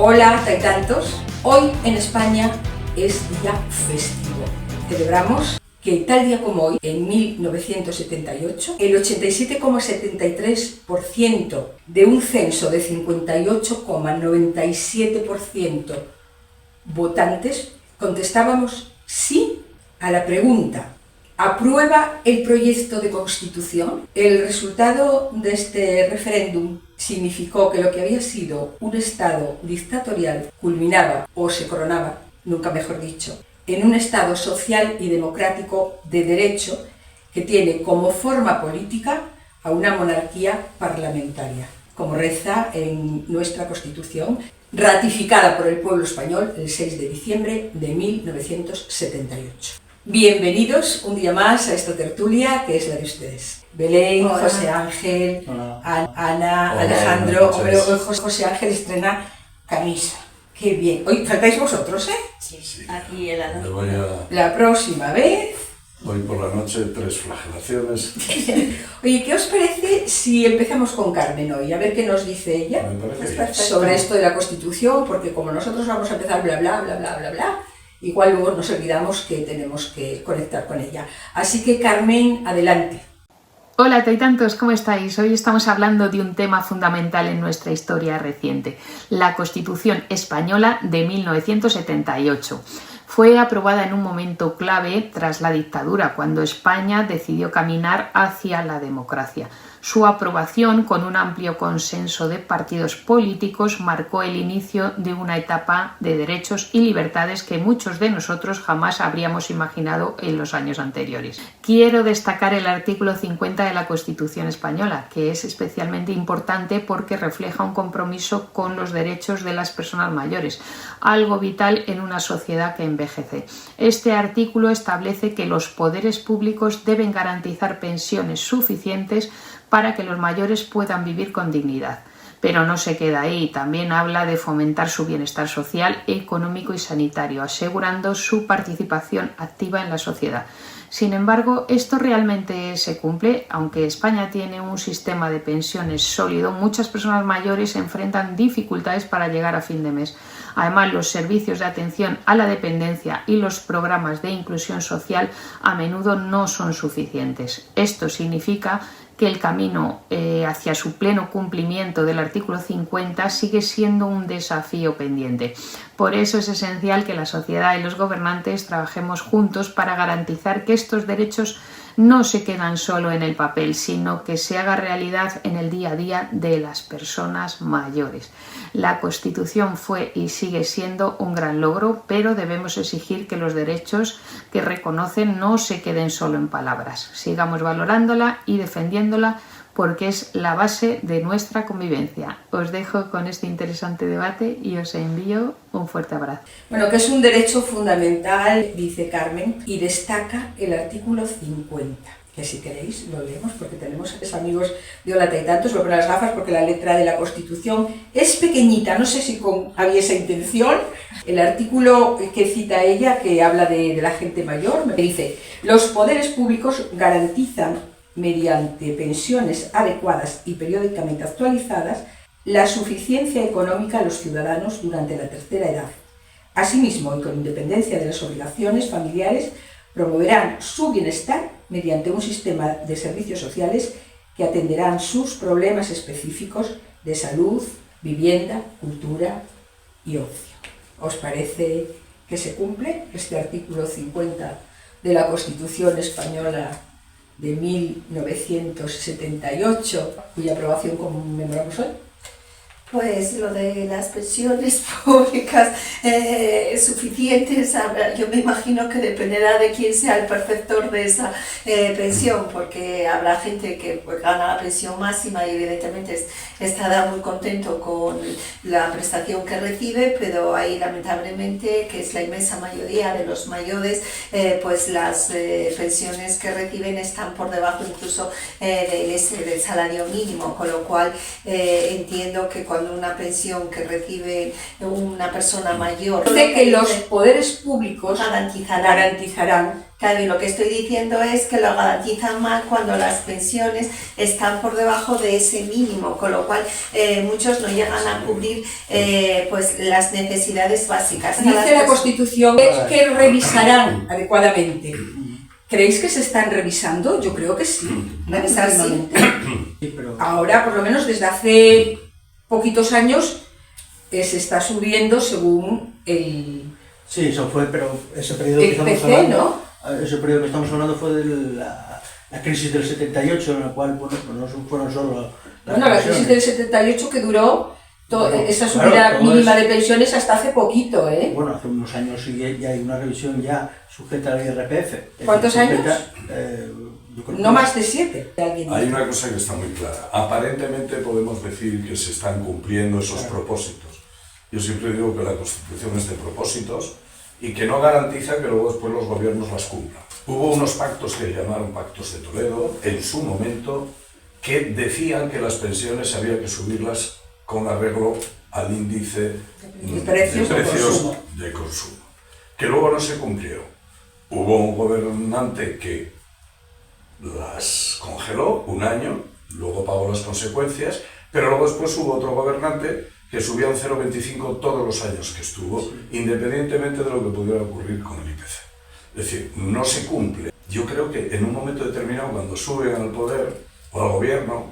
Hola, taitantos. Hoy en España es día festivo. Celebramos que tal día como hoy, en 1978, el 87,73% de un censo de 58,97% votantes contestábamos sí a la pregunta: ¿aprueba el proyecto de Constitución? El resultado de este referéndum significó que lo que había sido un Estado dictatorial culminaba, o se coronaba, nunca mejor dicho, en un Estado social y democrático de derecho que tiene como forma política a una monarquía parlamentaria, como reza en nuestra Constitución, ratificada por el pueblo español el 6 de diciembre de 1978. Bienvenidos un día más a esta tertulia que es la de ustedes. Belén, hola. José Ángel, hola. Ana, hola, Alejandro. Hombre, hoy José Ángel estrena camisa. ¡Qué bien! Hoy faltáis vosotros, ¿eh? Sí. Aquí helado. La próxima vez... Hoy por la noche 3 flagelaciones. Oye, ¿qué os parece si empezamos con Carmen hoy? A ver qué nos dice ella sobre esto de la Constitución, porque como nosotros vamos a empezar bla bla bla bla bla bla, igual luego nos olvidamos que tenemos que conectar con ella. Así que Carmen, adelante. Hola taitantos, ¿cómo estáis? Hoy estamos hablando de un tema fundamental en nuestra historia reciente, la Constitución Española de 1978. Fue aprobada en un momento clave tras la dictadura, cuando España decidió caminar hacia la democracia. Su aprobación, con un amplio consenso de partidos políticos, marcó el inicio de una etapa de derechos y libertades que muchos de nosotros jamás habríamos imaginado en los años anteriores. Quiero destacar el artículo 50 de la Constitución Española, que es especialmente importante porque refleja un compromiso con los derechos de las personas mayores, algo vital en una sociedad que envejece. Este artículo establece que los poderes públicos deben garantizar pensiones suficientes para que los mayores puedan vivir con dignidad. Pero no se queda ahí, también habla de fomentar su bienestar social, económico y sanitario, asegurando su participación activa en la sociedad. Sin embargo, ¿esto realmente se cumple? Aunque España tiene un sistema de pensiones sólido, muchas personas mayores enfrentan dificultades para llegar a fin de mes. Además, los servicios de atención a la dependencia y los programas de inclusión social a menudo no son suficientes. Esto significa que el camino hacia su pleno cumplimiento del artículo 50 sigue siendo un desafío pendiente. Por eso es esencial que la sociedad y los gobernantes trabajemos juntos para garantizar que estos derechos no se quedan solo en el papel, sino que se haga realidad en el día a día de las personas mayores. La Constitución fue y sigue siendo un gran logro, pero debemos exigir que los derechos que reconocen no se queden solo en palabras. Sigamos valorándola y defendiéndola porque es la base de nuestra convivencia. Os dejo con este interesante debate y os envío un fuerte abrazo. Bueno, que es un derecho fundamental, dice Carmen, y destaca el artículo 50, que si queréis lo leemos porque tenemos amigos de Hola Taitantos. Voy a poner las gafas porque la letra de la Constitución es pequeñita, no sé si había esa intención. El artículo que cita ella, que habla de la gente mayor, me dice: los poderes públicos garantizan mediante pensiones adecuadas y periódicamente actualizadas la suficiencia económica a los ciudadanos durante la tercera edad. Asimismo, y con independencia de las obligaciones familiares, promoverán su bienestar mediante un sistema de servicios sociales que atenderán sus problemas específicos de salud, vivienda, cultura y ocio. ¿Os parece que se cumple este artículo 50 de la Constitución Española de 1978, cuya aprobación conmemoramos hoy? Pues lo de las pensiones públicas suficientes, yo me imagino que dependerá de quién sea el perceptor de esa pensión, porque habrá gente que pues, gana la pensión máxima y evidentemente estará muy contento con la prestación que recibe, pero ahí lamentablemente, que es la inmensa mayoría de los mayores, pues las pensiones que reciben están por debajo incluso del salario mínimo, con lo cual entiendo que cuando cuando una pensión que recibe una persona mayor. Dice que los poderes públicos garantizarán. Claro, y lo que estoy diciendo es que lo garantizan más cuando las pensiones están por debajo de ese mínimo, con lo cual muchos no llegan a cubrir pues las necesidades básicas. Dice la Constitución que revisarán adecuadamente. ¿Creéis que se están revisando? Yo creo que sí. Revisar sí. Sí, pero Ahora, por lo menos desde hace poquitos años, se está subiendo según el sí, eso fue, pero ese periodo que estamos PC, hablando, ¿no? ese periodo que estamos hablando fue de la crisis del 78, en la cual, bueno, pues no fueron solo Bueno, la crisis del 78 que duró esa subida claro, mínima de pensiones hasta hace poquito, ¿eh? Bueno, hace unos años sí ya hay una revisión ya sujeta al IRPF. ¿Cuántos años? Yo creo No que más de 7. Hay una cosa que está muy clara. Aparentemente podemos decir que se están cumpliendo esos propósitos. Yo siempre digo que la Constitución es de propósitos y que no garantiza que luego después los gobiernos las cumplan. Hubo unos pactos que llamaron Pactos de Toledo, en su momento, que decían que las pensiones había que subirlas con arreglo al índice De precios de consumo, que luego no se cumplió. Hubo un gobernante que las congeló un año, luego pagó las consecuencias, pero luego después hubo otro gobernante que subía un 0,25 todos los años que estuvo, independientemente de lo que pudiera ocurrir con el IPC. Es decir, no se cumple. Yo creo que en un momento determinado, cuando suben al poder o al gobierno,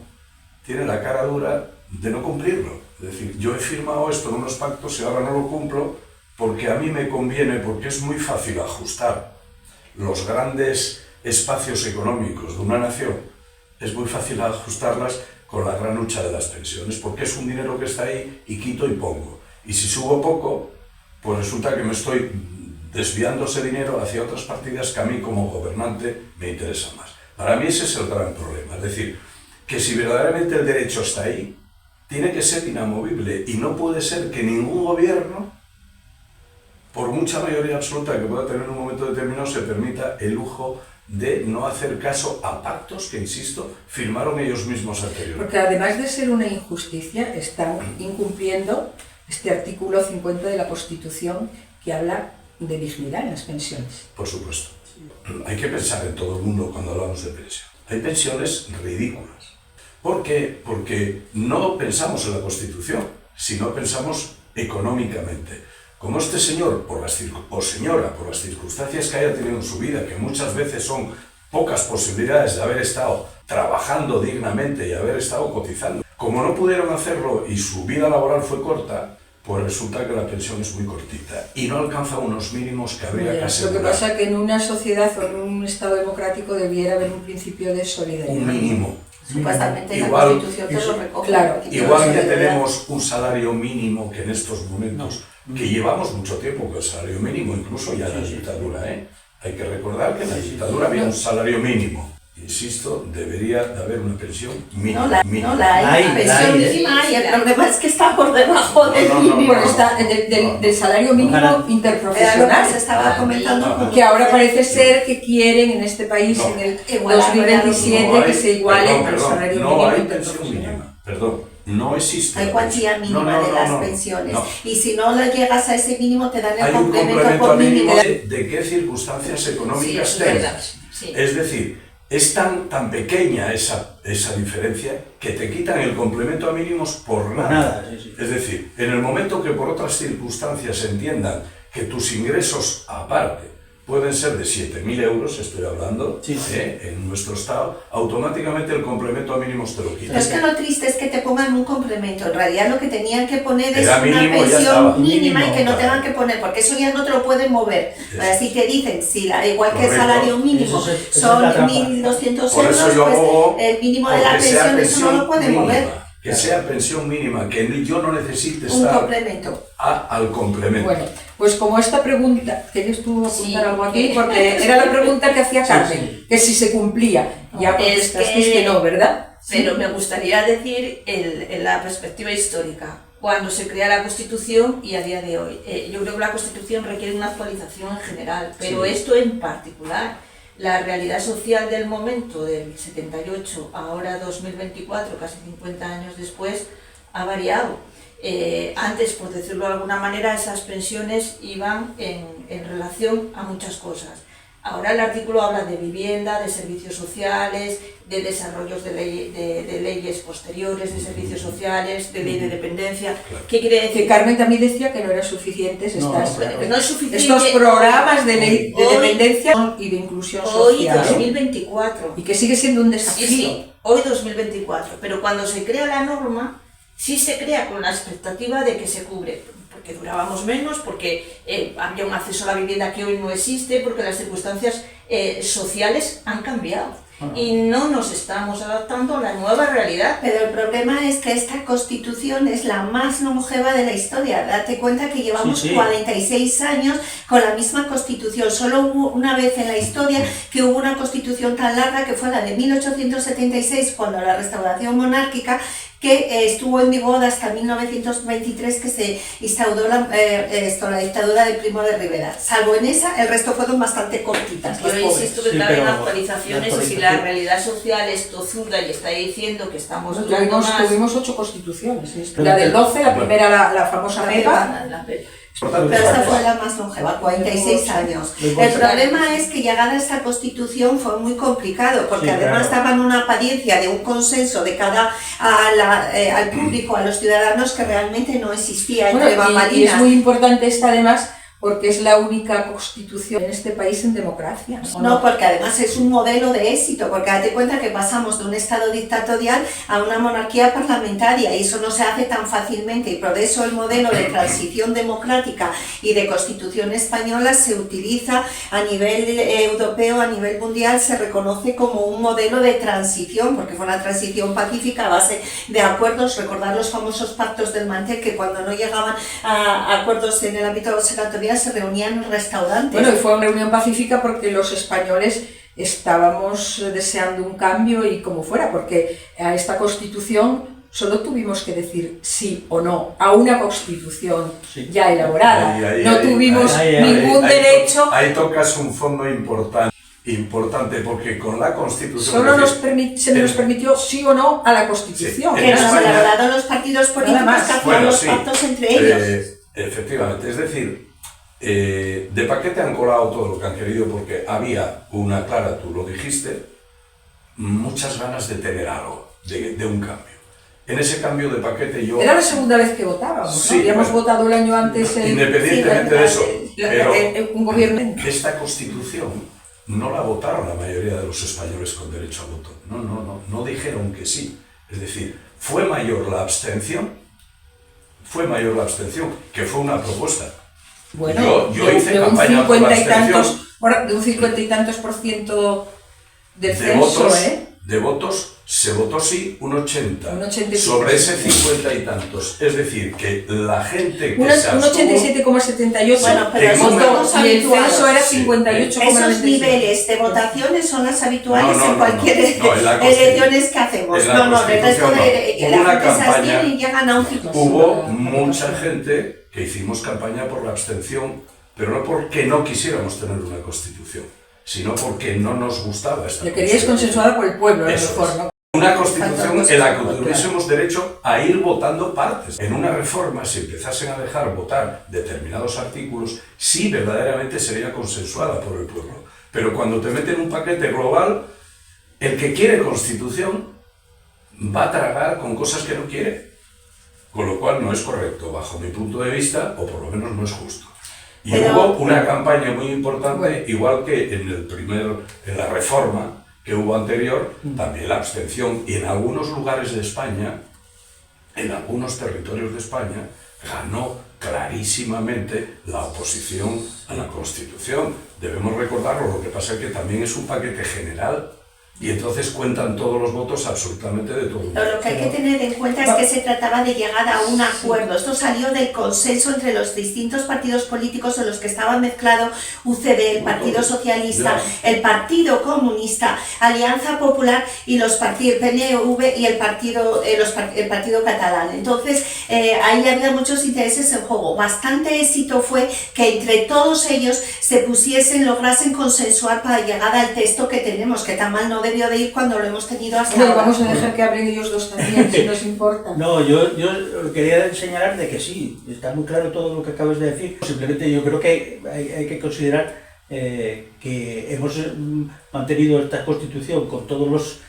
tienen la cara dura de no cumplirlo. Es decir, yo he firmado esto en unos pactos y ahora no lo cumplo porque a mí me conviene, porque es muy fácil ajustar los grandes espacios económicos de una nación, es muy fácil ajustarlas con la gran lucha de las pensiones, porque es un dinero que está ahí y quito y pongo. Y si subo poco, pues resulta que me estoy desviando ese dinero hacia otras partidas que a mí como gobernante me interesan más. Para mí ese es el gran problema, es decir, que si verdaderamente el derecho está ahí, tiene que ser inamovible y no puede ser que ningún gobierno, por mucha mayoría absoluta que pueda tener en un momento determinado, se permita el lujo de no hacer caso a pactos que, insisto, firmaron ellos mismos anteriormente. Porque además de ser una injusticia, están incumpliendo este artículo 50 de la Constitución que habla de dignidad en las pensiones. Por supuesto. Hay que pensar en todo el mundo cuando hablamos de pensión. Hay pensiones ridículas. ¿Por qué? Porque no pensamos en la Constitución, sino pensamos económicamente. Como este señor, o señora, por las circunstancias que haya tenido en su vida, que muchas veces son pocas posibilidades de haber estado trabajando dignamente y haber estado cotizando, como no pudieron hacerlo y su vida laboral fue corta, pues resulta que la pensión es muy cortita y no alcanza unos mínimos que habría que asegurar. Lo que pasa es que en una sociedad o en un Estado democrático debiera haber un principio de solidaridad. Un mínimo. Supuestamente la Igual, Constitución te lo recoge. claro, Igual que tenemos un salario mínimo que en estos momentos, que llevamos mucho tiempo con el salario mínimo, incluso ya en la dictadura, hay que recordar que en la dictadura había un salario mínimo. Insisto, debería de haber una pensión mínima. No la hay, pensión mínima y el problema es que está por debajo del mínimo. Porque está del salario mínimo interprofesional. Se estaba comentando que ahora parece ser que quieren en este país en el 2027 que se iguale al salario mínimo No hay pensión interprofesional. mínima, perdón, no existe. Hay cuantía mínima de las pensiones y si no le llegas a ese mínimo te dan el hay un complemento por mínimo. de qué circunstancias económicas tengas. Es decir, es tan pequeña esa diferencia que te quitan el complemento a mínimos por nada. Es decir, en el momento que por otras circunstancias entiendan que tus ingresos aparte pueden ser de 7.000 euros, estoy hablando, en nuestro Estado, automáticamente el complemento a mínimos te lo quitan. Pero es que lo triste es que te pongan un complemento. En realidad lo que tenían que poner es Era una mínimo, pensión mínima y que no claro. tengan que poner, porque eso ya no te lo pueden mover. Así te dicen, si igual que el Correcto. salario mínimo Esa es son la trampa. 1.200 Por eso yo euros, abogo pues el mínimo de la porque sea pensión eso no lo pueden mínima, mover. Que sea pensión mínima, que yo no necesite Un estar complemento. al complemento. Bueno, pues como esta pregunta, ¿querías tú apuntar Sí, algo aquí? Porque era la pregunta que hacía Carmen, que si se cumplía. Ya Es contestasteis que no, ¿verdad? Pero me gustaría decir la perspectiva histórica, cuando se crea la Constitución y a día de hoy. Yo creo que la Constitución requiere una actualización en general, pero esto en particular. La realidad social del momento, del 78, ahora 2024, casi 50 años después, ha variado. antes, por decirlo de alguna manera, esas pensiones iban en relación a muchas cosas. Ahora el artículo habla de vivienda, de servicios sociales, de desarrollos de leyes posteriores, de servicios sociales, de ley de dependencia. ¿Qué quiere decir? Que Carmen también decía que no eran suficientes no es suficiente. estos programas de ley de dependencia y de inclusión social. Hoy 2024. Y que sigue siendo un desafío. Sí, hoy 2024. Pero cuando se crea la norma, sí se crea con la expectativa de que se cubre, porque durábamos menos, porque había un acceso a la vivienda que hoy no existe, porque las circunstancias sociales han cambiado. Y no nos estamos adaptando a la nueva realidad. Pero el problema es que esta Constitución es la más longeva de la historia. Date cuenta que llevamos 46 años con la misma Constitución. Solo hubo una vez en la historia que hubo una Constitución tan larga, que fue la de 1876, cuando la restauración monárquica, que estuvo en vigor hasta 1923, que se instauró la dictadura de Primo de Rivera. Salvo en esa, el resto fueron bastante cortitas. Yo insisto que traen actualizaciones, y si la realidad social es tozuda y está diciendo que estamos tuvimos 8 constituciones. La del 12, la primera, la famosa PEPA. Pero esta fue la más longeva, 46 años. El problema es que llegar a esta Constitución fue muy complicado, porque además daban una apariencia de un consenso de cara al público, a los ciudadanos, que realmente no existía entre bambalinas. Y es muy importante esta, además, porque es la única constitución en este país en democracia. No, porque además es un modelo de éxito, porque date cuenta que pasamos de un estado dictatorial a una monarquía parlamentaria, y eso no se hace tan fácilmente, y por eso el modelo de transición democrática y de constitución española se utiliza a nivel europeo, a nivel mundial, se reconoce como un modelo de transición, porque fue una transición pacífica a base de acuerdos. Recordar los famosos pactos del Mantel, que cuando no llegaban a acuerdos en el ámbito senatorial se reunían en restaurantes. Bueno, y fue una reunión pacífica porque los españoles estábamos deseando un cambio y como fuera, porque a esta Constitución solo tuvimos que decir sí o no a una Constitución ya elaborada. No tuvimos ningún derecho. Ahí tocas un fondo importante, porque con la Constitución solo se nos permitió sí o no a la Constitución. Que nos elaboraron los partidos políticos que hacían los pactos entre ellos. Efectivamente, es decir, de paquete han colado todo lo que han querido, porque había una clara, tú lo dijiste, muchas ganas de tener algo, de un cambio. En ese cambio de paquete yo... Era la segunda vez que votábamos, ¿no? Habíamos votado el año antes... Independientemente de eso, pero un gobierno... Esta Constitución no la votaron la mayoría de los españoles con derecho a voto. No dijeron que sí. Es decir, fue mayor la abstención, que fue una propuesta. Bueno, yo hice campaña por la abstención. De un 50 y tantos % del censo, de votos se votó sí un 80. Un 87. Sobre ese 50 y tantos. Es decir, que la gente que un 87,78. Bueno, pero y el censo era 58,96. Esos niveles de votaciones son las habituales en cualquier elecciones que hacemos. El resto de la gente se abstiene y llegan a un 50%. Hubo mucha gente que hicimos campaña por la abstención, pero no porque no quisiéramos tener una Constitución, sino porque no nos gustaba esta Constitución. Que queríais consensuada por el pueblo, a lo mejor, ¿no? Una Constitución en la que tuviésemos derecho a ir votando partes. En una reforma, si empezasen a dejar votar determinados artículos, sí verdaderamente sería consensuada por el pueblo. Pero cuando te meten un paquete global, el que quiere Constitución va a tragar con cosas que no quiere. Con lo cual no es correcto, bajo mi punto de vista, o por lo menos no es justo. Y hubo una campaña muy importante, igual que en la reforma que hubo anterior, también la abstención, y en algunos lugares de España, en algunos territorios de España, ganó clarísimamente la oposición a la Constitución. Debemos recordarlo, lo que pasa es que también es un paquete general, y entonces cuentan todos los votos absolutamente de todo el mundo. Lo que hay que tener en cuenta es que se trataba de llegar a un acuerdo. Esto salió del consenso entre los distintos partidos políticos en los que estaba mezclado UCD, el Partido Socialista, el Partido Comunista, Alianza Popular y los partidos PNV y el Partido Catalán. Entonces, ahí había muchos intereses en juego. Bastante éxito fue que entre todos ellos lograsen consensuar para llegar al texto que tenemos, que tan mal no debió de ir cuando lo hemos tenido hasta Bueno, ahora. vamos a dejar que hablen ellos dos también, si nos importa. No, yo quería señalar de que sí, está muy claro todo lo que acabas de decir. Simplemente yo creo que hay que considerar que hemos mantenido esta Constitución con todos los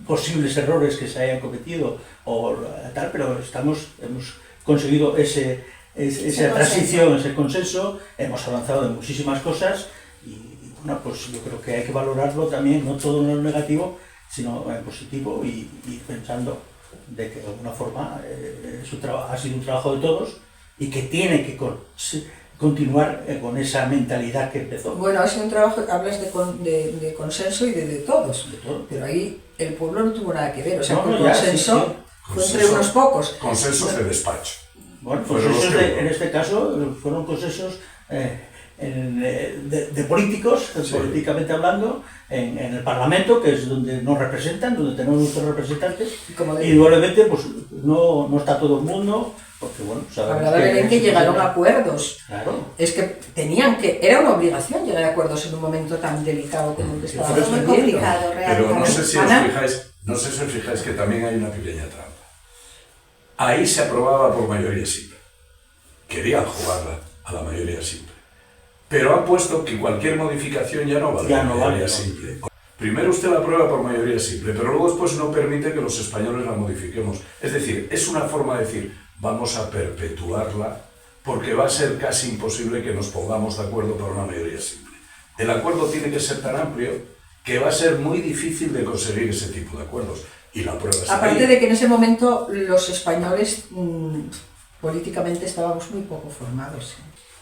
posibles errores que se hayan cometido o tal, pero hemos conseguido esa transición, ese consenso, hemos avanzado en muchísimas cosas y bueno, pues yo creo que hay que valorarlo también, no todo en lo negativo, sino en positivo y pensando de que de alguna forma ha sido un trabajo de todos y que tiene que continuar con esa mentalidad que empezó. Bueno, ha sido un trabajo, hablas de consenso y de todos, De todo. pero ahí el pueblo no tuvo nada que ver, o sea, No, que el ya, consenso sí, fue entre unos pocos. Consensos de despacho. Bueno, Fueron los consensos que- en este caso fueron consensos de políticos, Sí. políticamente hablando, en el Parlamento, que es donde nos representan, donde tenemos nuestros representantes, Y como y igualmente pues no está todo el mundo, porque bueno, sabemos hablaba Belén que llegaron a acuerdos. Claro. Es que era una obligación llegar a acuerdos en un momento tan delicado como el que estábamos Es muy viviendo. complicado, Pero realmente. no sé si os Ana. fijáis que también hay una pequeña trampa. Ahí se aprobaba por mayoría simple. Querían jugarla a la mayoría simple. Pero han puesto que cualquier modificación ya no vale Ya la no mayoría vale, no. simple. Primero usted la aprueba por mayoría simple, pero luego después no permite que los españoles la modifiquemos. Es decir, es una forma de decir, vamos a perpetuarla porque va a ser casi imposible que nos pongamos de acuerdo por una mayoría simple. El acuerdo tiene que ser tan amplio que va a ser muy difícil de conseguir ese tipo de acuerdos. Y la prueba está Aparte ahí. de que en ese momento los españoles políticamente estábamos muy poco formados.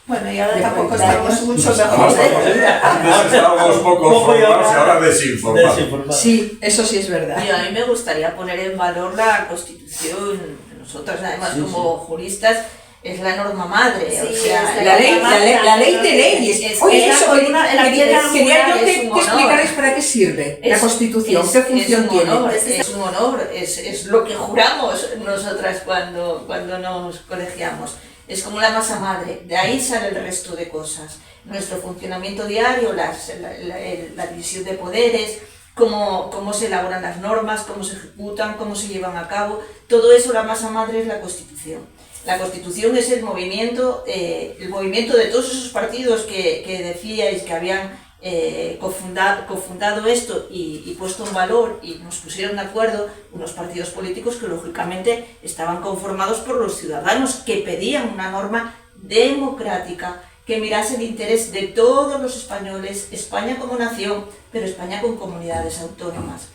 Bueno, y ahora De tampoco 40 estamos años. mucho Además, mejor. antes estábamos poco formados y ahora desinformados. Desinformado. Sí, eso sí es verdad. Y a mí me gustaría poner en valor la Constitución. Nosotras, además, Sí, como juristas, es la norma madre. Sí, o sea, es La ley de leyes. Es Oye, que eso la columna- la piedra quería yo angular es que un honor. explicarais para qué sirve la Constitución, qué función un tiene. honor, es un honor, es lo que juramos nosotras cuando nos colegiamos. Es como la masa madre, de ahí sale el resto de cosas. Nuestro funcionamiento diario, la división de poderes, cómo se elaboran las normas, cómo se ejecutan, cómo se llevan a cabo, todo eso, la masa madre es la Constitución. La Constitución es el movimiento de todos esos partidos que decíais que habían cofundado esto y puesto en valor y nos pusieron de acuerdo, unos partidos políticos que lógicamente estaban conformados por los ciudadanos que pedían una norma democrática que mirase el interés de todos los españoles, España como nación, pero España con comunidades autónomas.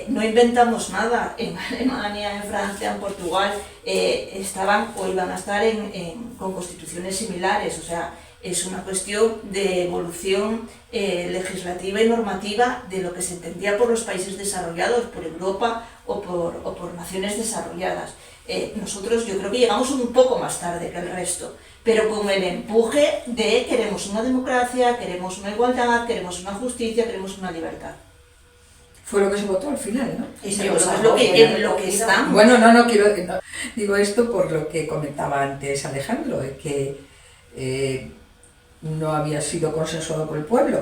No inventamos nada, en Alemania, en Francia, en Portugal estaban o iban a estar con constituciones similares, o sea, es una cuestión de evolución legislativa y normativa de lo que se entendía por los países desarrollados, por Europa o por naciones desarrolladas. Nosotros yo creo que llegamos un poco más tarde que el resto, pero con el empuje de queremos una democracia, queremos una igualdad, queremos una justicia, queremos una libertad. Fue lo que se votó al final, ¿no? Y Yo se creo nos que es habló, en lo que estamos. Bueno, no quiero... no, digo esto por lo que comentaba antes Alejandro, que no había sido consensuado por el pueblo.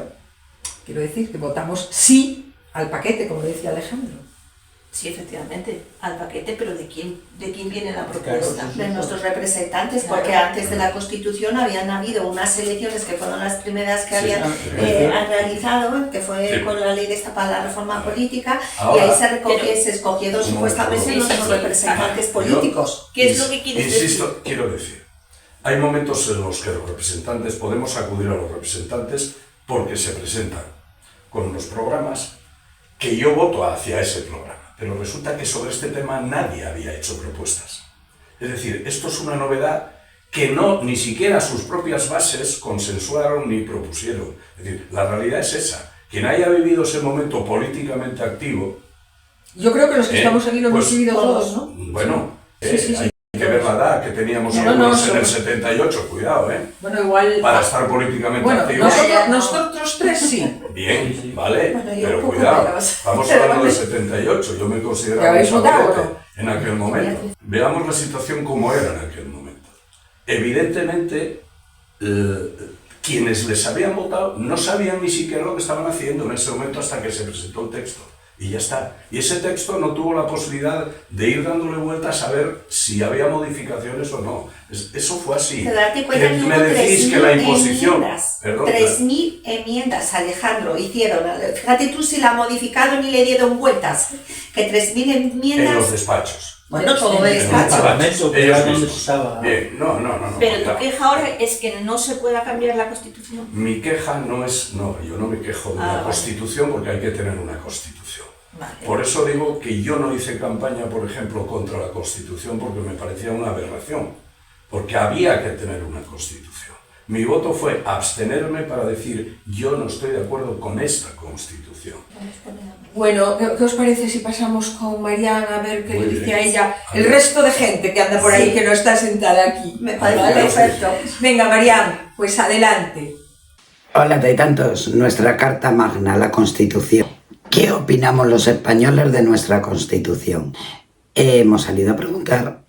Quiero decir que votamos sí al paquete, como decía Alejandro. Sí, efectivamente, al paquete, pero ¿de quién viene la Claro, propuesta? sí, de nuestros representantes, Claro. porque antes de la Constitución habían habido unas elecciones que fueron las primeras que Sí, habían han realizado, que fue Sí. con la ley de esta para la reforma política, Ahora, y ahí se escogieron un supuestamente momento. nuestros Sí, sí. representantes Yo- políticos. ¿Qué es lo que quieres Insisto, quiero decir, hay momentos en los que los representantes podemos acudir a los representantes porque se presentan con unos programas que yo voto hacia ese programa. Pero resulta que sobre este tema nadie había hecho propuestas. Es decir, esto es una novedad que ni siquiera sus propias bases consensuaron ni propusieron. Es decir, la realidad es esa. Quien haya vivido ese momento políticamente activo, Yo creo que los que estamos aquí lo hemos pues, vivido todos, ¿no? bueno, Sí. hay que ver la edad que teníamos No, algunos en no, el 78, cuidado, Bueno, igual... para estar políticamente Bueno, activos. nosotros tres sí. Bien, Sí. vale, Bueno, yo pero un poco cuidado, menos. estamos Pero hablando del vale. 78, yo me ¿Ya consideraba habéis un votado o chavalete en aquel momento. Veamos la situación como era en aquel momento. Evidentemente, quienes les habían votado no sabían ni siquiera lo que estaban haciendo en ese momento hasta que se presentó el texto. Y ya está. Y ese texto no tuvo la posibilidad de ir dándole vueltas a ver si había modificaciones o no. Eso fue así. Pero date cuenta que me hubo decís que la imposición... enmiendas, Perdón, 3.000 enmiendas, Alejandro, hicieron. Fíjate tú si la modificaron y le dieron vueltas. Que 3.000 enmiendas... En los despachos. Bueno, todo el En el despacho. Parlamento, que Ellos era donde mismos. se usaba. Bien, no. Pero tu claro. queja ahora es que no se pueda cambiar la Constitución. Mi queja no es... No, yo no me quejo de la vale. Constitución porque hay que tener una Constitución. Vale. Por eso digo que yo no hice campaña, por ejemplo, contra la Constitución porque me parecía una aberración. Porque había que tener una Constitución. Mi voto fue abstenerme para decir yo no estoy de acuerdo con esta Constitución. Bueno, ¿qué os parece si pasamos con Mariana a ver qué Muy le dice bien. a ella el resto de gente que anda por ahí, que no está sentada aquí? Me parece ¿Vale? perfecto. Venga, Mariana, pues adelante. Hola, Taitantos. Nuestra Carta Magna, la Constitución. ¿Qué opinamos los españoles de nuestra Constitución? Hemos salido a preguntar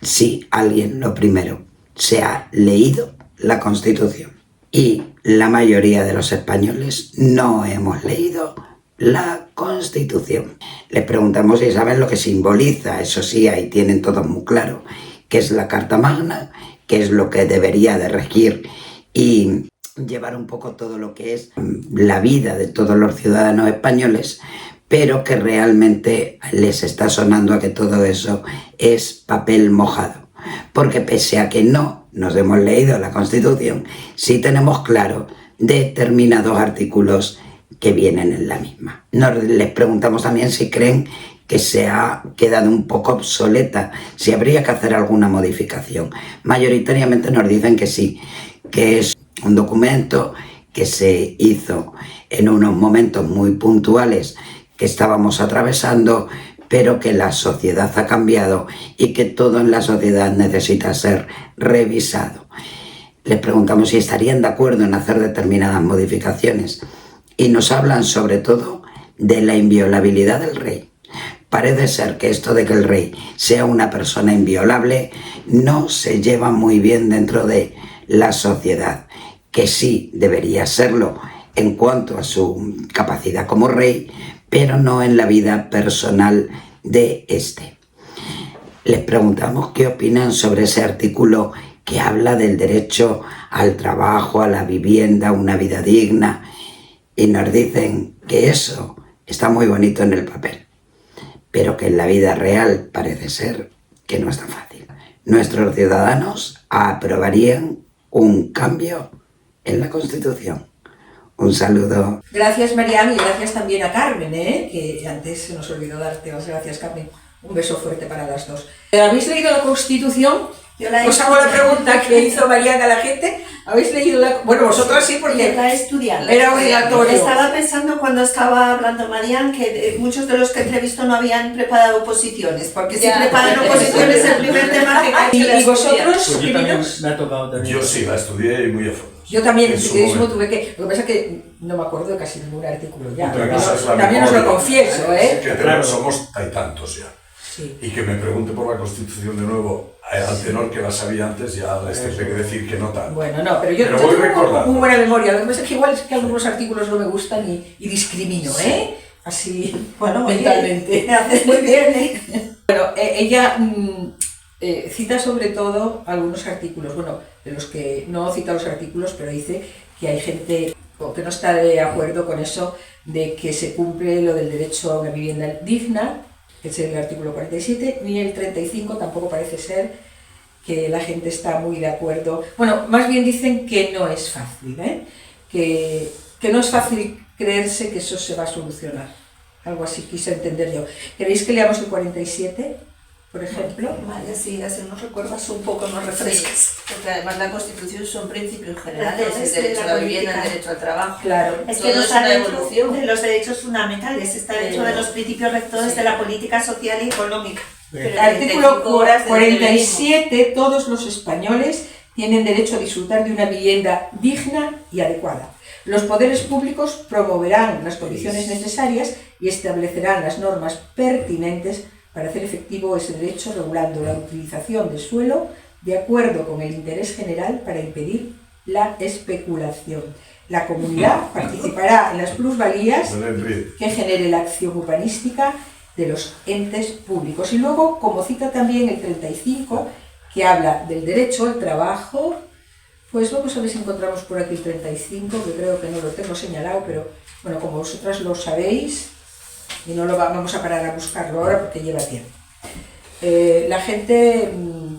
si alguien, lo primero, se ha leído la Constitución. Y la mayoría de los españoles no hemos leído la Constitución. Les preguntamos si saben lo que simboliza. Eso sí, ahí tienen todo muy claro, qué es la Carta Magna, qué es lo que debería de regir y llevar un poco todo lo que es la vida de todos los ciudadanos españoles, pero que realmente les está sonando a que todo eso es papel mojado. Porque pese a que no nos hemos leído la Constitución, sí tenemos claro determinados artículos que vienen en la misma. Les preguntamos también si creen que se ha quedado un poco obsoleta, si habría que hacer alguna modificación. Mayoritariamente nos dicen que sí, que es un documento que se hizo en unos momentos muy puntuales que estábamos atravesando, pero que la sociedad ha cambiado y que todo en la sociedad necesita ser revisado. Les preguntamos si estarían de acuerdo en hacer determinadas modificaciones y nos hablan sobre todo de la inviolabilidad del rey. Parece ser que esto de que el rey sea una persona inviolable no se lleva muy bien dentro de la sociedad, que sí debería serlo en cuanto a su capacidad como rey, pero no en la vida personal de este. Les preguntamos qué opinan sobre ese artículo que habla del derecho al trabajo, a la vivienda, a una vida digna, y nos dicen que eso está muy bonito en el papel, pero que en la vida real parece ser que no es tan fácil. Nuestros ciudadanos aprobarían un cambio en la Constitución. Un saludo. Gracias, Mariana, y gracias también a Carmen, que antes se nos olvidó darte las gracias, Carmen. Un beso fuerte para las dos. ¿Habéis leído la Constitución? Yo la he Os hago la estudiado. pregunta que hizo Mariana a la gente. ¿Habéis leído la...? Bueno, vosotras sí, porque Yo la he estudiado. era obligatorio. Estaba pensando cuando estaba hablando Marian que muchos de los que entrevistó no habían preparado oposiciones, porque si Ya. preparan oposiciones el primer tema que cae. ¿Y vosotros, Pues yo también queridos? me ha tocado también. Yo sí, la estudié y muy a fondo. Yo también, En en su periodismo momento. tuve que... Lo que pasa es que no me acuerdo de casi ningún artículo ya. Otra cosa es la También os lo memoria. confieso, Que Claro. somos tantos ya. Sí. Y que me pregunte por la Constitución de nuevo, al tenor que la sabía antes, ya les tendré que decir que no tanto. Bueno, no, pero yo Pero yo voy tengo recordando. muy buena memoria. Lo que pasa es que igual es que algunos artículos no me gustan y discrimino, Así, Bueno, oye, mentalmente. me haces muy bien, Bueno, ella cita sobre todo algunos artículos, bueno, de los que no cita los artículos, pero dice que hay gente que no está de acuerdo con eso de que se cumple lo del derecho a una vivienda digna, que es el artículo 47, ni el 35 tampoco parece ser que la gente está muy de acuerdo. Bueno, más bien dicen que no es fácil, que no es fácil creerse que eso se va a solucionar. Algo así quise entender yo. ¿Queréis que leamos el 47, por ejemplo? Vale, sí, así nos recuerdas un poco, nos refrescas. Porque además la Constitución son principios generales, Entonces, el derecho de a la la vivienda, el política. derecho al trabajo. Claro. Es Todo que no es está una dentro evolución. de los derechos fundamentales, está dentro de los principios rectores de la política social y económica. Pero el Artículo 35 horas de 47. Todos los españoles tienen derecho a disfrutar de una vivienda digna y adecuada. Los poderes públicos promoverán las condiciones necesarias y establecerán las normas pertinentes para hacer efectivo ese derecho, regulando la utilización del suelo de acuerdo con el interés general para impedir la especulación. La comunidad participará en las plusvalías que genere la acción urbanística de los entes públicos. Y luego, como cita también el 35, que habla del derecho al trabajo, pues vamos a ver si encontramos por aquí el 35, que creo que no lo tengo señalado, pero bueno, como vosotras lo sabéis, y no lo vamos a parar a buscarlo ahora porque lleva tiempo. La gente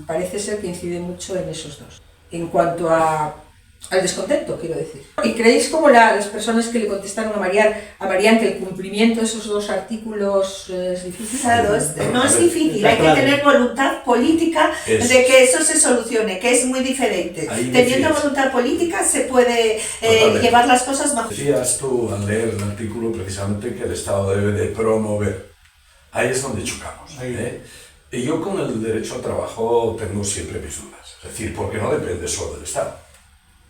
parece ser que incide mucho en esos dos. En cuanto al descontento, quiero decir. ¿Y creéis como las personas que le contestaron a Marián que el cumplimiento de esos dos artículos es difícil? Claro, no es difícil, hay que tener voluntad política de que eso se solucione, que es muy diferente. Teniendo voluntad política se puede llevar las cosas mejor. Decías tú al leer el artículo precisamente que el Estado debe de promover. Ahí es donde chocamos. Y yo con el derecho al trabajo tengo siempre mis dudas. Es decir, porque no depende solo del Estado.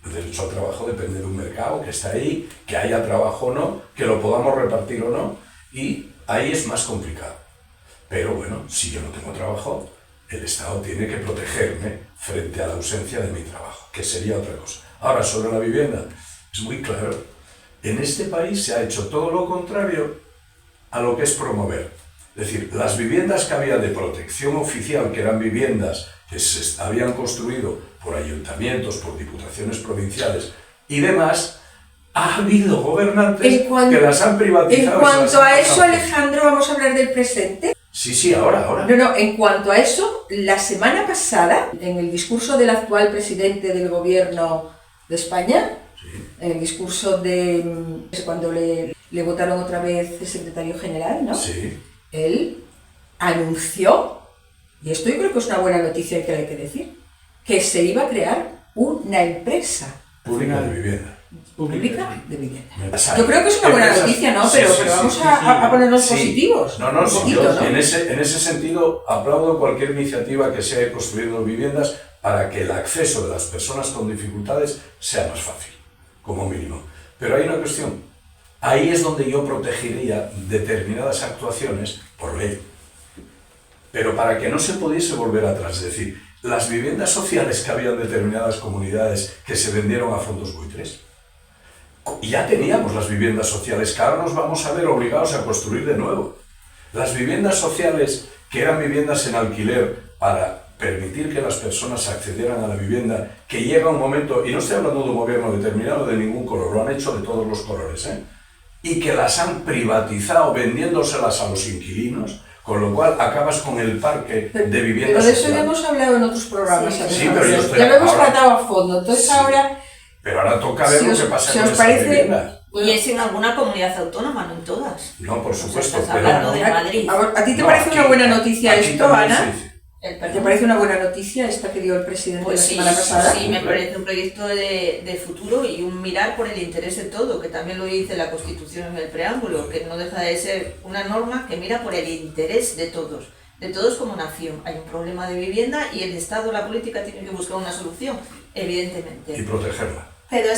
El derecho al trabajo depende de un mercado que está ahí, que haya trabajo o no, que lo podamos repartir o no, y ahí es más complicado. Pero bueno, si yo no tengo trabajo, el Estado tiene que protegerme frente a la ausencia de mi trabajo, que sería otra cosa. Ahora, sobre la vivienda, es muy claro. En este país se ha hecho todo lo contrario a lo que es promover. Es decir, las viviendas que había de protección oficial, que eran viviendas que se habían construido por ayuntamientos, por diputaciones provinciales y demás, ha habido gobernantes que las han privatizado. En cuanto a eso, Alejandro, vamos a hablar del presente. Sí, ahora. No, en cuanto a eso, la semana pasada, en el discurso del actual presidente del gobierno de España, en el discurso de cuando le votaron otra vez el secretario general, ¿no? Sí. Él anunció, y esto yo creo que es una buena noticia y que hay que decir, que se iba a crear una empresa pública de vivienda. Pública de vivienda. Yo creo que es una buena noticia, ¿no? Pero vamos a ponernos positivos. Yo en ese sentido aplaudo cualquier iniciativa que sea ir construyendo viviendas para que el acceso de las personas con dificultades sea más fácil, como mínimo. Pero hay una cuestión. Ahí es donde yo protegería determinadas actuaciones por ley. Pero para que no se pudiese volver atrás, es decir, las viviendas sociales que había en determinadas comunidades que se vendieron a fondos buitres, ya teníamos las viviendas sociales que ahora nos vamos a ver obligados a construir de nuevo. Las viviendas sociales que eran viviendas en alquiler para permitir que las personas accedieran a la vivienda, que llega un momento, y no estoy hablando de un gobierno determinado de ningún color, lo han hecho de todos los colores, y que las han privatizado vendiéndoselas a los inquilinos, con lo cual acabas con el parque de viviendas sociales. Pero de eso ya hemos hablado en otros programas. Sí, pero yo ya lo hemos tratado a fondo, entonces sí. Pero ahora toca ver lo que pasa con esas viviendas. Y es en alguna comunidad autónoma, no en todas. No, por supuesto. Estás hablando de Madrid. ¿A ti te parece una buena noticia esto, Ana? ¿Te parece una buena noticia esta que dio el presidente la semana pasada? Sí, me parece un proyecto de futuro y un mirar por el interés de todo, que también lo dice la Constitución en el preámbulo, que no deja de ser una norma que mira por el interés de todos como nación. Hay un problema de vivienda y el Estado, la política, tiene que buscar una solución, evidentemente. Y protegerla. Pero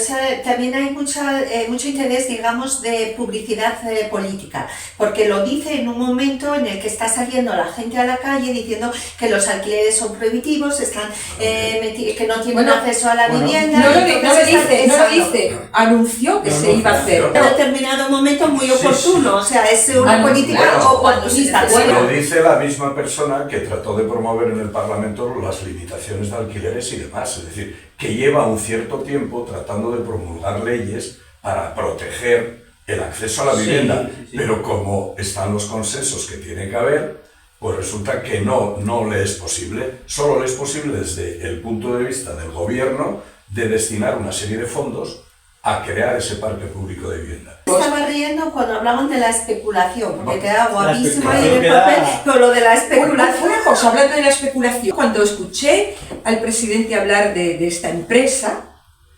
también hay mucho interés, digamos, de publicidad política, porque lo dice en un momento en el que está saliendo la gente a la calle diciendo que los alquileres son prohibitivos, que no tienen acceso a la vivienda. No lo dice, anunció que se iba a hacer. En determinado momento muy oportuno, o sea, es una política oportunista. Lo dice la misma persona que trató de promover en el Parlamento las limitaciones de alquileres y demás, es decir, que lleva un cierto tiempo tratando de promulgar leyes para proteger el acceso a la vivienda, pero como están los consensos que tiene que haber, pues resulta que no le es posible. Solo le es posible desde el punto de vista del gobierno de destinar una serie de fondos a crear ese parque público de vivienda. Estaba riendo cuando hablaban de la especulación, porque queda guapísimo ahí en el papel, pero lo de la especulación... Una cosa, hablando de la especulación, cuando escuché al presidente hablar de esta empresa,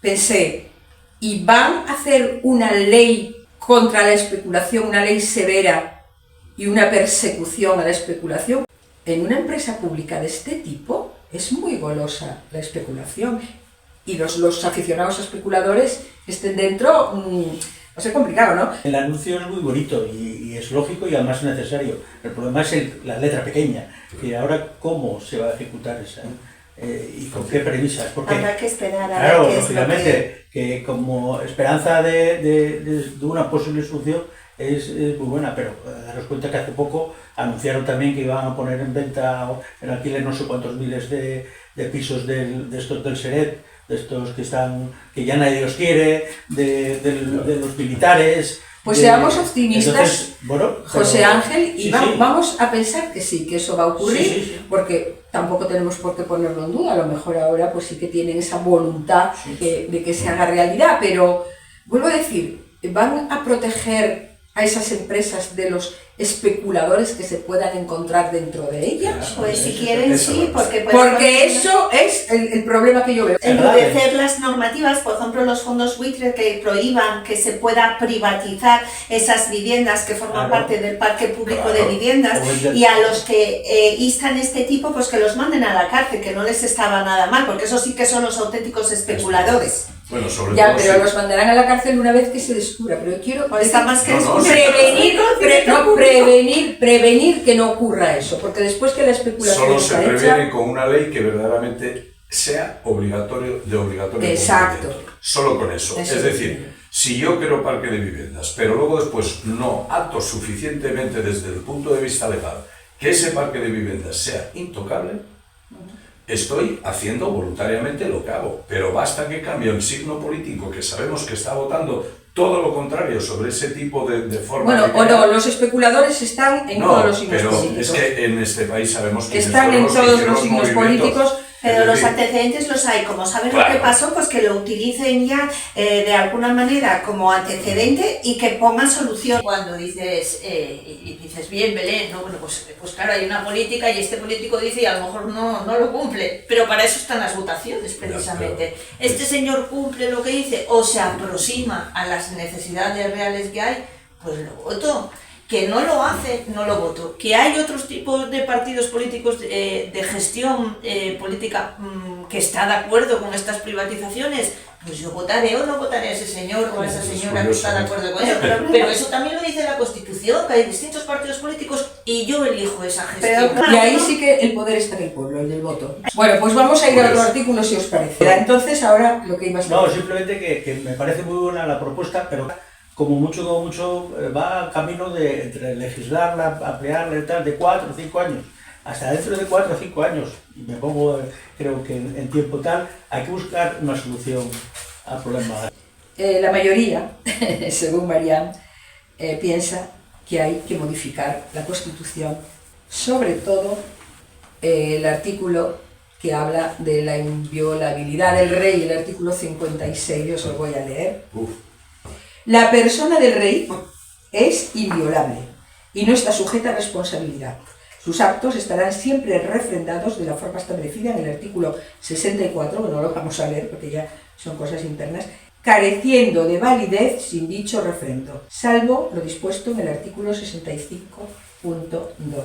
pensé, ¿y van a hacer una ley contra la especulación, una ley severa y una persecución a la especulación? En una empresa pública de este tipo es muy golosa la especulación y los aficionados a especuladores estén dentro, va a ser complicado, ¿no? El anuncio es muy bonito y es lógico y además necesario. El problema es la letra pequeña. Y ahora, ¿cómo se va a ejecutar y con qué premisas. Porque, habrá que esperar a claro, ver qué es lógicamente, que como esperanza de una posible solución es muy buena, pero daros cuenta que hace poco anunciaron también que iban a poner en venta, en alquiler, no sé cuántos miles de pisos de estos del Seret, de estos que ya nadie los quiere, de los militares. Pues seamos optimistas, entonces, bueno, José Ángel, y sí, vamos a pensar que sí, que eso va a ocurrir, sí. porque tampoco tenemos por qué ponerlo en duda, a lo mejor ahora pues sí que tienen esa voluntad de que se haga realidad, pero vuelvo a decir, van a proteger a esas empresas de los especuladores que se puedan encontrar dentro de ellas. Pues si quieren sí, porque eso es el problema que yo veo. Endurecer las normativas, por ejemplo los fondos buitre que prohíban que se pueda privatizar esas viviendas que forman parte del parque público de viviendas, y a los que instan este tipo, pues que los manden a la cárcel, que no les estaba nada mal, porque eso sí que son los auténticos especuladores. Bueno, sobre Ya, todo pero sí. los mandarán a la cárcel una vez que se descubra, pero yo quiero Está más que prevenir que no ocurra eso, porque después que la especulación Solo se está previene hecha, con una ley que verdaderamente sea obligatorio Exacto. cumplimiento. Solo con eso. Eso Es decir, si yo quiero parque de viviendas, pero luego después no acto suficientemente desde el punto de vista legal que ese parque de viviendas sea intocable, estoy haciendo voluntariamente lo que hago. Pero basta que cambie el signo político que sabemos que está votando todo lo contrario sobre ese tipo de forma. bueno, de o crear. no, los especuladores están en todos los signos pero políticos. es que en este país sabemos que Están en todos los signos políticos. Pero los antecedentes los hay, como saben lo que pasó, pues que lo utilicen ya de alguna manera como antecedente y que pongan solución. Cuando dices, bien, Belén, no, bueno, pues claro, hay una política y este político dice y a lo mejor no lo cumple, pero para eso están las votaciones precisamente. Este señor cumple lo que dice o se aproxima a las necesidades reales que hay, pues lo voto. Que no lo hace, no lo voto. Que hay otros tipos de partidos políticos de gestión política que está de acuerdo con estas privatizaciones, pues yo votaré o no votaré a ese señor o a esa señora que está de acuerdo con eso. Pero eso también lo dice la Constitución, que hay distintos partidos políticos y yo elijo esa gestión. Y ahí sí que el poder está en el pueblo, el del voto. Bueno, pues vamos a ir a otro artículo si os parece. Entonces, ahora lo que ibas a No, decir. simplemente que me parece muy buena la propuesta, pero como mucho va camino de entre legislarla, ampliarla y tal, de 4 o 5 años. Hasta dentro de 4 o 5 años, y me pongo, creo que en tiempo tal, hay que buscar una solución al problema. La mayoría, según Marianne, piensa que hay que modificar la Constitución, sobre todo el artículo que habla de la inviolabilidad del rey, el artículo 56, yo os lo voy a leer. La persona del rey es inviolable y no está sujeta a responsabilidad. Sus actos estarán siempre refrendados de la forma establecida en el artículo 64, que no lo vamos a leer porque ya son cosas internas, careciendo de validez sin dicho refrendo, salvo lo dispuesto en el artículo 65.2.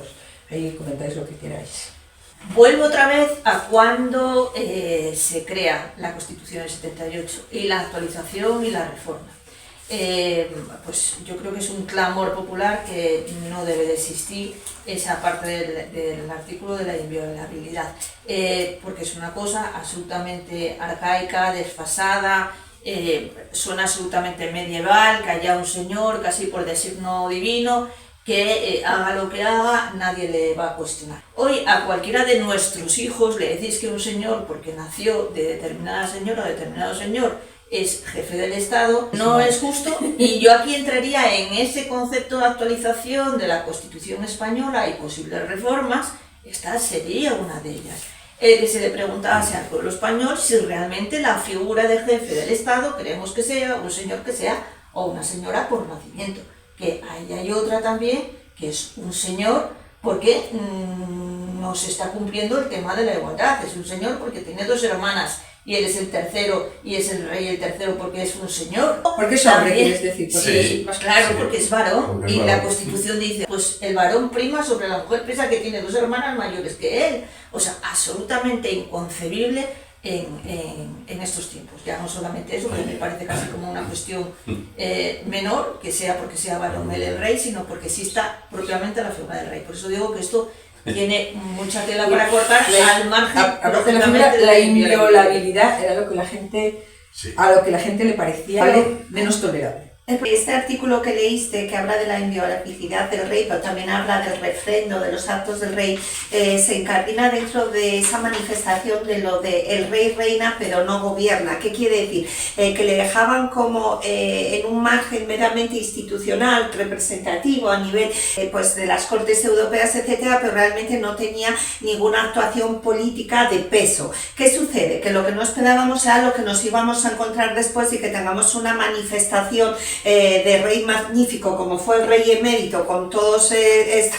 Ahí comentáis lo que queráis. Vuelvo otra vez a cuando se crea la Constitución del 78 y la actualización y la reforma. Pues yo creo que es un clamor popular que no debe de existir esa parte del artículo de la inviolabilidad, porque es una cosa absolutamente arcaica, desfasada, suena absolutamente medieval, que haya un señor casi por designo divino que haga lo que haga, nadie le va a cuestionar. Hoy a cualquiera de nuestros hijos le decís que un señor, porque nació de determinada señora o determinado señor, es jefe del Estado, no es justo, y yo aquí entraría en ese concepto de actualización de la Constitución española y posibles reformas. Esta sería una de ellas. Que se le preguntase al pueblo español si realmente la figura de jefe del Estado queremos que sea un señor que sea o una señora por nacimiento. Que ahí hay otra también, que es un señor porque no se está cumpliendo el tema de la igualdad. Es un señor porque tiene 2 hermanas y él es el tercero y es el rey el tercero porque es un señor. Porque es hombre, quieres decir. Sí, pues claro, sí, porque es varón. porque es Y varón. la Constitución dice, pues el varón prima sobre la mujer, pese que tiene 2 hermanas mayores que él. O sea, absolutamente inconcebible en estos tiempos. Ya no solamente eso, que me parece casi como una cuestión menor, que sea porque sea varón el rey, sino porque exista propiamente la figura del rey. Por eso digo que esto tiene mucha tela para cortar al margen. Aparte de la figura, la inviolabilidad era lo que la gente, Sí. a lo que la gente le parecía menos tolerable. Este artículo que leíste, que habla de la inviolabilidad del rey, pero también habla del refrendo, de los actos del rey, se incardina dentro de esa manifestación de lo de el rey reina pero no gobierna. ¿Qué quiere decir? Que le dejaban como en un margen meramente institucional, representativo a nivel pues de las cortes europeas, etcétera, pero realmente no tenía ninguna actuación política de peso. ¿Qué sucede? Que lo que no esperábamos era lo que nos íbamos a encontrar después y que tengamos una manifestación de rey magnífico como fue el rey emérito con todos estos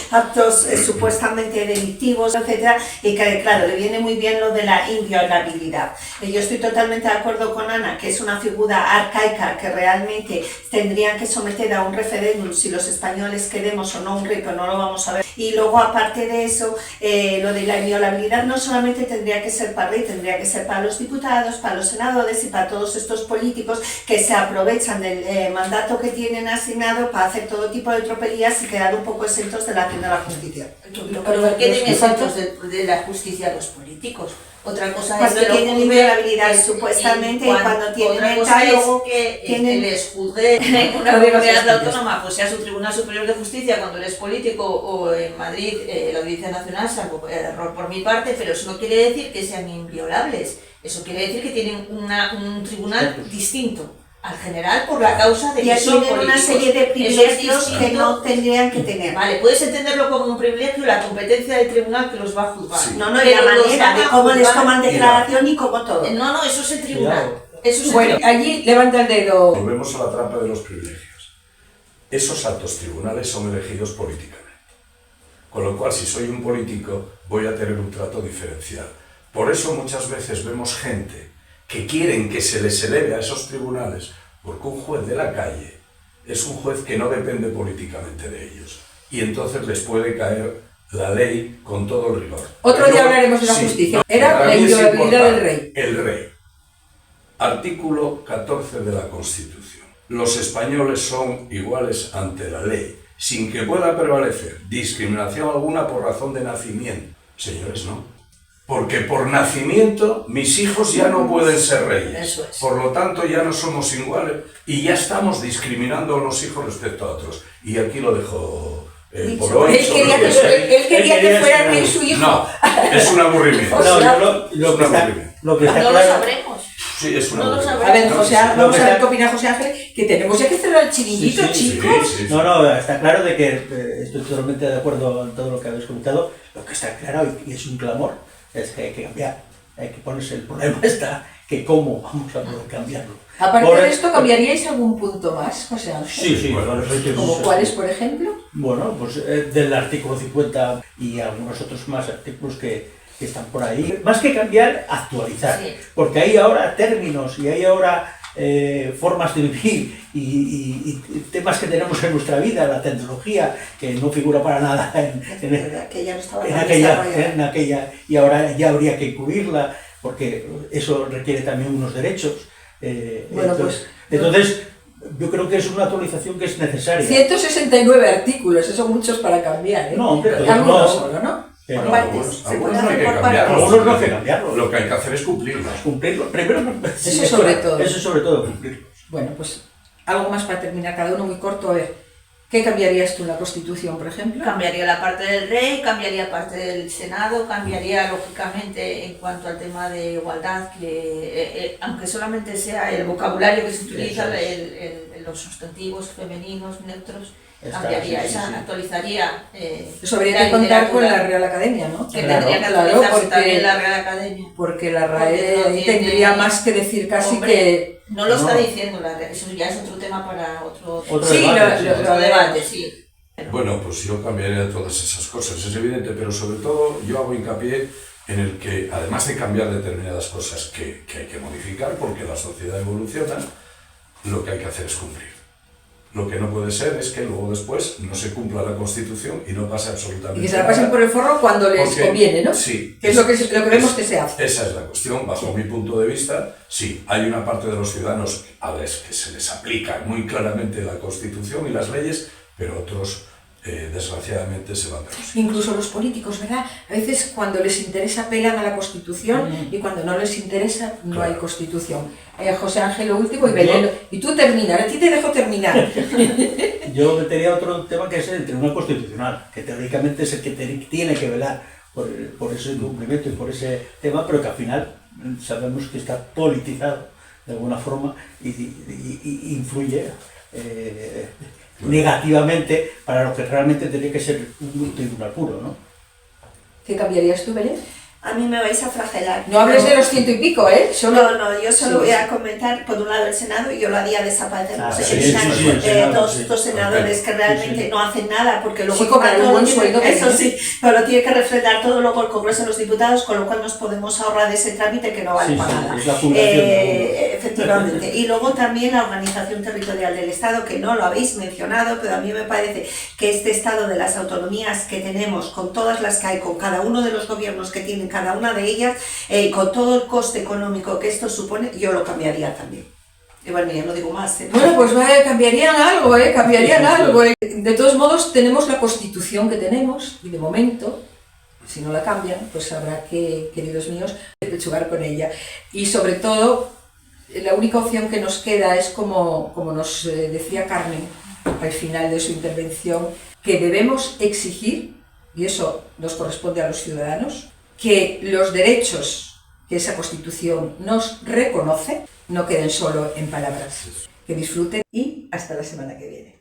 actos supuestamente delictivos, etcétera, y que claro, le viene muy bien lo de la inviolabilidad. Yo estoy totalmente de acuerdo con Ana, que es una figura arcaica que realmente tendrían que someter a un referéndum si los españoles queremos o no un rey, pero no lo vamos a ver. Y luego, aparte de eso, lo de la inviolabilidad no solamente tendría que ser para el rey, tendría que ser para los diputados, para los senadores y para todos estos políticos que se aprovechan del mandato que tienen asignado para hacer todo tipo de tropelías y quedar un poco exentos de la acción de la justicia. ¿Por qué tienen exentos de la justicia los políticos? Otra cosa Cuando es que tienen inviolabilidad supuestamente y cuando tienen el catálogo que tienen... les juzgue en una comunidad autónoma, pues sea su Tribunal Superior de Justicia cuando eres político o en Madrid la Audiencia Nacional, salvo error por mi parte, pero eso no quiere decir que sean inviolables, eso quiere decir que tienen un tribunal distinto al general por la causa de que son políticos. Una serie de privilegios que no tendrían que tener. Vale, puedes entenderlo como un privilegio, la competencia del tribunal que los va a juzgar. Sí. No, y la manera de cómo les toman declaración y cómo todo. No, eso es el tribunal. Eso es Bueno, allí levanta el dedo. Volvemos a la trampa de los privilegios. Esos altos tribunales son elegidos políticamente. Con lo cual, si soy un político, voy a tener un trato diferencial. Por eso muchas veces vemos gente que quieren que se les eleve a esos tribunales, porque un juez de la calle es un juez que no depende políticamente de ellos. Y entonces les puede caer la ley con todo el rigor. Otro día hablaremos de la justicia. Era la inviolabilidad del rey. El rey. Artículo 14 de la Constitución. Los españoles son iguales ante la ley, sin que pueda prevalecer discriminación alguna por razón de nacimiento. Señores, no. Porque por nacimiento mis hijos ya no pueden ser reyes. Eso es. Por lo tanto ya no somos iguales y ya estamos discriminando a unos hijos respecto a otros. Y aquí lo dejo por hoy. Él quería que fuera rey su hijo. No, es un aburrimiento. Lo que está no lo claro, sabremos. Sí, es un No lo aburrimiento. sabremos. A ver, José, No, vamos a ver no, qué opina José Ángel, que tenemos ya que cerrar el chiringuito, Sí, chicos. Sí. No, está claro de que estoy totalmente de acuerdo en todo lo que habéis comentado. Lo que está claro y es un clamor es que hay que cambiar. Hay que ponerse el problema está que cómo vamos a poder cambiarlo. Aparte de esto, ¿cambiaríais algún punto más, José Ángel? Sí, bueno, ¿Como cuáles, por ejemplo? Bueno, pues del artículo 50 y algunos otros más artículos que están por ahí. Más que cambiar, actualizar. Sí. Porque hay ahora términos y hay ahora formas de vivir y temas que tenemos en nuestra vida, la tecnología, que no figura para nada que ya no estaba en aquella, y ahora ya habría que incluirla, porque eso requiere también unos derechos. Bueno, entonces, yo creo que es una actualización que es necesaria. 169 artículos, eso son muchos para cambiar, ¿eh? No, hombre, pero algunos no. solo, ¿no? No, Algunos no hay que cambiarlos. Algunos no hay que cambiarlos. Lo que hay que hacer es cumplirlos. Cumplirlo. Primero, Eso sobre todo. Eso sobre todo, cumplirlo. Bueno, pues algo más para terminar, cada uno muy corto. A ver, ¿qué cambiarías tú en la Constitución, por ejemplo? Cambiaría la parte del rey, cambiaría parte del Senado, cambiaría lógicamente en cuanto al tema de igualdad, que aunque solamente sea el vocabulario que se utiliza, los sustantivos femeninos, neutros, cambiaría, actualizaría. Eso habría que contar con la Real Academia, ¿no? Que tendría que actualizarse también la Real Academia. Porque la RAE Porque no tendría más que decir casi que... No lo está diciendo la RAE, eso ya es otro tema para otro Sí, debate, otro debate, sí. Bueno, pues yo cambiaría todas esas cosas, es evidente, pero sobre todo yo hago hincapié en el que, además de cambiar determinadas cosas que hay que modificar, porque la sociedad evoluciona, lo que hay que hacer es cumplir. Lo que no puede ser es que luego después no se cumpla la Constitución y no pase absolutamente nada. Y que se la pasen por el forro cuando les conviene, ¿no? Sí. Que es lo que vemos que se hace. Esa es la cuestión, bajo mi punto de vista. Sí, hay una parte de los ciudadanos a los que se les aplica muy claramente la Constitución y las leyes, pero otros desgraciadamente se van de los Incluso los políticos, ¿verdad? A veces cuando les interesa apelan a la Constitución y cuando no les interesa no Claro. hay Constitución. José Ángel lo último y Belén. Y tú terminas, a ti te dejo terminar. Yo metería otro tema que es el Tribunal Constitucional, que teóricamente es el que tiene que velar por ese cumplimiento y por ese tema, pero que al final sabemos que está politizado de alguna forma y influye negativamente para lo que realmente tendría que ser un tribunal puro, ¿no? ¿Qué cambiarías tú, Belén? A mí me vais a flagelar. No hables de los 100 y pico, ¿eh? No, no, yo solo Sí. voy a comentar, por un lado, el Senado, y yo lo haría desaparecer. Ah, Porque sí, están, sí, el Senado, dos sí. senadores que realmente Sí. no hacen nada, porque luego Sí, cobran todo un buen tiene- sueldo, eso pero- sí, pero lo tiene que refrendar todo luego el Congreso de los Diputados, con lo cual nos podemos ahorrar ese trámite que no vale Sí, para sí, nada. es la fundación de Efectivamente. Y luego también la organización territorial del Estado, que no lo habéis mencionado, pero a mí me parece que este estado de las autonomías que tenemos, con todas las que hay, con cada uno de los gobiernos que tienen cada una de ellas, con todo el coste económico que esto supone, yo lo cambiaría también. Y bueno, ya no digo más. Bueno, pues cambiarían algo, cambiarían algo. De todos modos, tenemos la Constitución que tenemos y de momento, si no la cambian, pues habrá que, queridos míos, pechugar con ella. Y sobre todo, la única opción que nos queda es, como nos decía Carmen al final de su intervención, que debemos exigir, y eso nos corresponde a los ciudadanos, que los derechos que esa Constitución nos reconoce no queden solo en palabras. Que disfruten y hasta la semana que viene.